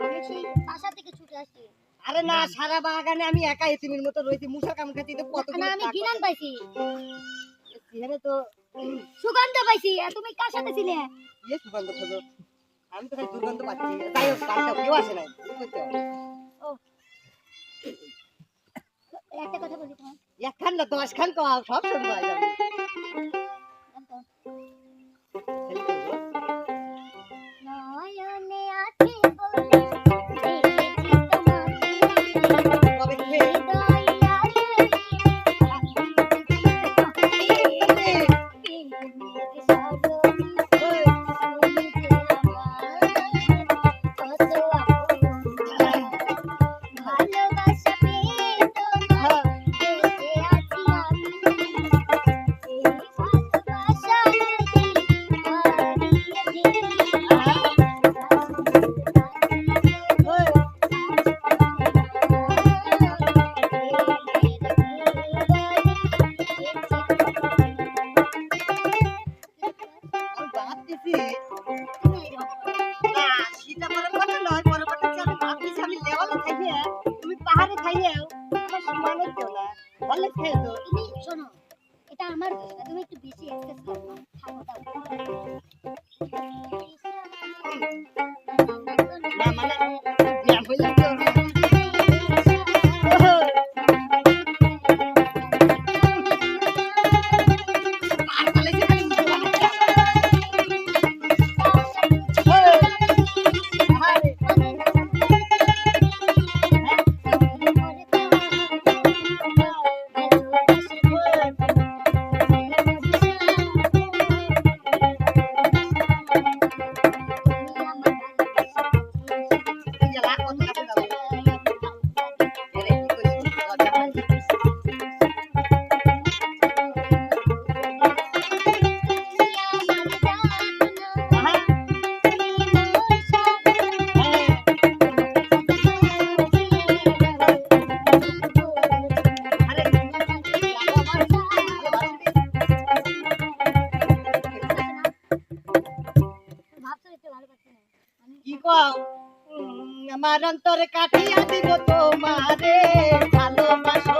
আমি সেই বাসা থেকে ছুটে আসছি। আরে না, সারা বাগানে আমি একা এতিমের মতো রয়েছি, মুসা কামড়াতে তো কতগুলো না আমি ঘৃণা পাইছি, এখানে তো সুগন্ধ পাইছি। আর তুমি কার সাথে ছিলে? সুগন্ধ খোঁজো, আমি তো খালি দুর্গন্ধ পাচ্ছি। যাই হোক, বাড়িতে কেউ আসে নাই, বুঝতে পারছো? ও একটা কথা বলি তোমার, একখান না 10 খান কও, সব শুনবো আজ আমি। নয়নে আছে বলে দেখেছি তোমাকে, কবে খেয়ে শোনো, এটা আমার দোষ না, তুমি একটু বেশি এক্সেস করো। থামো দাও। না মানে বিয়া হইলে তো কি কও? আমার অন্তরে কাটিয়া দিব তোমারে, ভালোবাসো